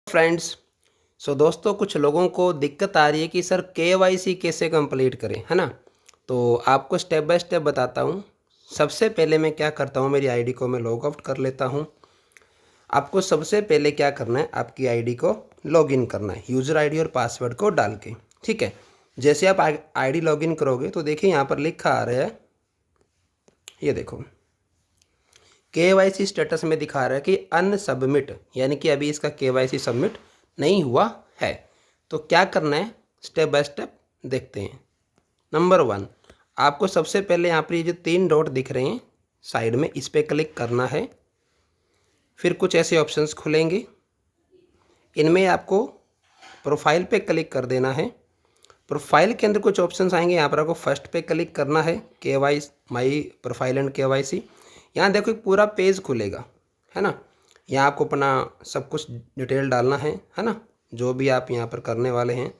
Friends. दोस्तों, कुछ लोगों को दिक्कत आ रही है कि सर केवाईसी कैसे कंप्लीट करें, है ना। तो आपको स्टेप बाय स्टेप बताता हूँ। सबसे पहले मैं क्या करता हूँ, मेरी आईडी को मैं लॉग आउट कर लेता हूँ। आपको सबसे पहले क्या करना है, आपकी आईडी को लॉगिन करना है यूज़र आईडी और पासवर्ड को डाल के। ठीक है। जैसे आप आईडी लॉगिन करोगे तो देखिए यहाँ पर लिखा आ रहा है, ये देखो केवाईसी स्टेटस में दिखा रहा है कि अनसबमिट, यानी कि अभी इसका केवाईसी सबमिट नहीं हुआ है। तो क्या करना है, स्टेप बाय स्टेप देखते हैं। नंबर 1, आपको सबसे पहले यहाँ पर ये जो 3 डॉट दिख रहे हैं साइड में, इस पर क्लिक करना है। फिर कुछ ऐसे ऑप्शंस खुलेंगे, इनमें आपको प्रोफाइल पे क्लिक कर देना है। प्रोफाइल के अंदर कुछ ऑप्शंस आएंगे, यहाँ पर आपको फर्स्ट पे क्लिक करना है, KYC my profile and KYC. यहाँ देखो एक पूरा पेज खुलेगा, है ना। यहाँ आपको अपना सब कुछ डिटेल डालना है ना, जो भी आप यहाँ पर करने वाले हैं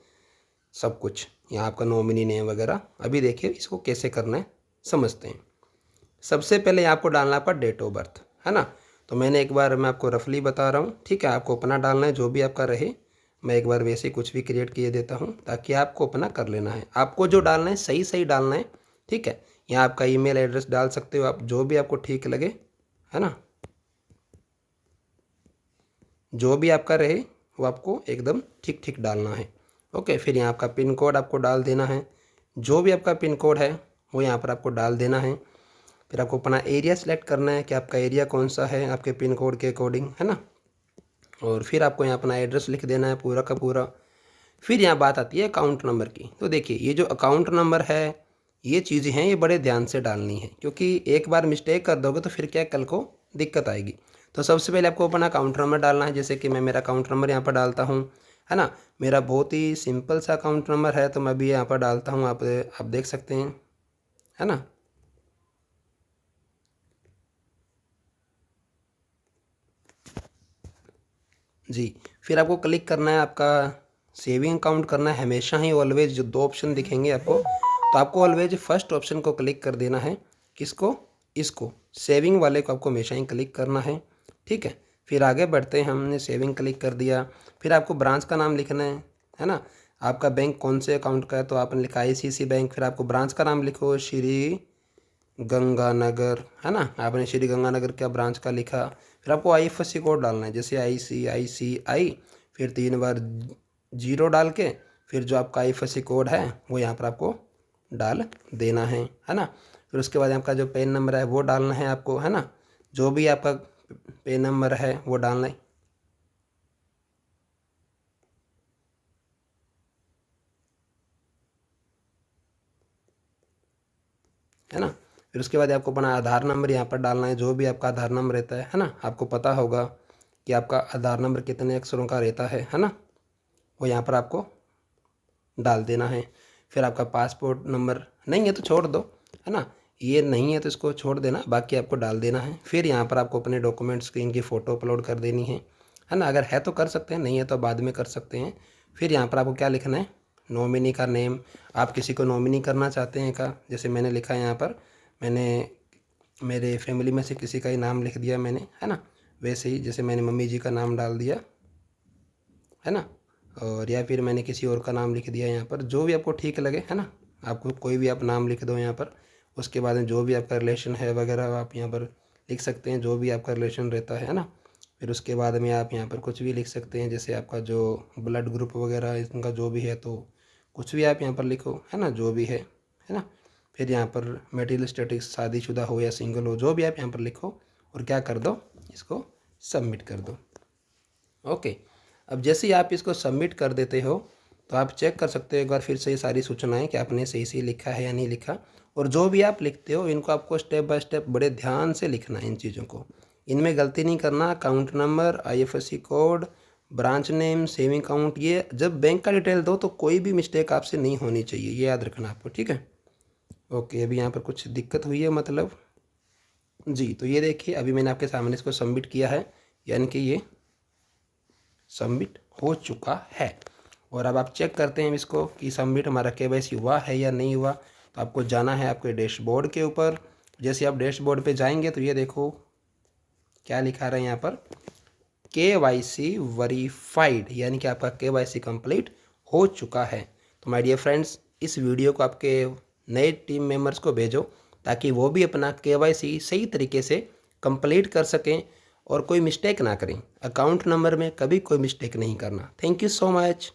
सब कुछ, यहाँ आपका नॉमिनी नेम वगैरह। अभी देखिए इसको कैसे करना है समझते हैं। सबसे पहले आपको डालना है आपका डेट ऑफ बर्थ, है ना। तो मैं आपको रफली बता रहा हूँ, ठीक है। आपको अपना डालना है, जो भी आपका रहे। मैं एक बार वैसे कुछ भी क्रिएट किए देता हूँ ताकि आपको अपना कर लेना है। आपको जो डालना है सही सही डालना है, ठीक है। यहाँ आपका ईमेल एड्रेस डाल सकते हो आप, जो भी आपको ठीक लगे, है ना। जो भी आपका रहे वो आपको एकदम ठीक ठीक डालना है। ओके। फिर यहाँ आपका पिन कोड आपको डाल देना है, जो भी आपका पिन कोड है वो यहाँ पर आपको डाल देना है। फिर आपको अपना एरिया सेलेक्ट करना है कि आपका एरिया कौन सा है आपके पिन कोड के अकॉर्डिंग, है ना। और फिर आपको यहाँ अपना एड्रेस लिख देना है पूरा का पूरा। फिर यहाँ बात आती है अकाउंट नंबर की। तो देखिए ये जो अकाउंट नंबर है, ये चीज़ें हैं, ये बड़े ध्यान से डालनी है, क्योंकि एक बार मिस्टेक कर दोगे तो फिर क्या कल को दिक्कत आएगी। तो सबसे पहले आपको अपना अकाउंट नंबर डालना है, जैसे कि मैं मेरा अकाउंट नंबर यहाँ पर डालता हूँ, है ना। मेरा बहुत ही सिंपल सा अकाउंट नंबर है, तो मैं भी यहाँ पर डालता हूँ, आप देख सकते हैं, है ना। जी। फिर आपको क्लिक करना है, आपका सेविंग अकाउंट करना है हमेशा ही ऑलवेज। जो 2 ऑप्शन दिखेंगे आपको, तो आपको ऑलवेज फर्स्ट ऑप्शन को क्लिक कर देना है। किसको? इसको, सेविंग वाले को आपको हमेशा ही क्लिक करना है, ठीक है। फिर आगे बढ़ते हैं, हमने सेविंग क्लिक कर दिया। फिर आपको ब्रांच का नाम लिखना है ना। आपका बैंक कौन से अकाउंट का है, तो आपने लिखा ICICI बैंक। फिर आपको ब्रांच का नाम लिखो श्री गंगानगर, है ना। आपने श्री गंगानगर का ब्रांच का लिखा। फिर आपको IFSC कोड डालना है, जैसे ICICI, फिर 3 बार 0 डाल के फिर जो आपका IFSC कोड है वो यहाँ पर आपको डाल देना है ना। फिर उसके बाद आपका जो पेन नंबर है वो डालना है आपको, है ना। जो भी आपका पेन नंबर है वो डालना है ना। फिर उसके बाद आपको अपना आधार नंबर यहाँ पर डालना है, जो भी आपका आधार नंबर रहता है ना। आपको पता होगा कि आपका आधार नंबर कितने अक्षरों का रहता है ना। वो यहाँ पर आपको डाल देना है। फिर आपका पासपोर्ट नंबर नहीं है तो छोड़ दो, है ना। ये नहीं है तो इसको छोड़ देना, बाकी आपको डाल देना है। फिर यहाँ पर आपको अपने डॉक्यूमेंट्स की इनकी फ़ोटो अपलोड कर देनी है ना। अगर है तो कर सकते हैं, नहीं है तो बाद में कर सकते हैं। फिर यहाँ पर आपको क्या लिखना है, नॉमिनी का नेम। आप किसी को नॉमिनी करना चाहते हैं का, जैसे मैंने लिखा है यहाँ पर, मैंने मेरे फैमिली में से किसी का ही नाम लिख दिया मैंने, है ना। वैसे ही जैसे मैंने मम्मी जी का नाम डाल दिया, है ना। और या फिर मैंने किसी और का नाम लिख दिया यहाँ पर, जो भी आपको ठीक लगे, है ना। आपको कोई भी आप नाम लिख दो यहाँ पर। उसके बाद में जो भी आपका रिलेशन है वगैरह आप यहाँ पर लिख सकते हैं, जो भी आपका रिलेशन रहता है ना। फिर उसके बाद में आप यहाँ पर कुछ भी लिख सकते हैं, जैसे आपका जो ब्लड ग्रुप वगैरह इनका जो भी है, तो कुछ भी आप यहाँ पर लिखो, है ना, जो भी है ना। फिर यहाँ पर मेटेरियल स्टेटस, शादीशुदा हो या सिंगल हो, जो भी आप यहाँ पर लिखो और क्या कर दो, इसको सबमिट कर दो। ओके। अब जैसे ही आप इसको सबमिट कर देते हो तो आप चेक कर सकते हो एक बार फिर से ये सारी सूचनाएं कि आपने सही सही लिखा है या नहीं लिखा। और जो भी आप लिखते हो इनको आपको स्टेप बाय स्टेप बड़े ध्यान से लिखना है, इन चीज़ों को, इनमें गलती नहीं करना। Account number, IFSC code, branch name, saving account, ये जब बैंक का डिटेल दो तो कोई भी मिस्टेक आपसे नहीं होनी चाहिए, ये याद रखना आपको, ठीक है। ओके। अभी यहाँ पर कुछ दिक्कत हुई है मतलब जी। तो ये देखिए अभी मैंने आपके सामने इसको सबमिट किया है, यानी कि ये सबमिट हो चुका है। और अब आप चेक करते हैं इसको कि सबमिट हमारा KYC हुआ है या नहीं हुआ। तो आपको जाना है आपके डैशबोर्ड के ऊपर। जैसे आप डैशबोर्ड पे जाएंगे तो ये देखो क्या लिखा रहा है यहाँ पर, KYC वेरीफाइड, यानी कि आपका KYC कंप्लीट हो चुका है। तो माय डियर फ्रेंड्स, इस वीडियो को आपके नए टीम मेंबर्स को भेजो ताकि वो भी अपना KYC सही तरीके से कंप्लीट कर सकें और कोई मिस्टेक ना करें। अकाउंट नंबर में कभी कोई मिस्टेक नहीं करना। Thank you so much.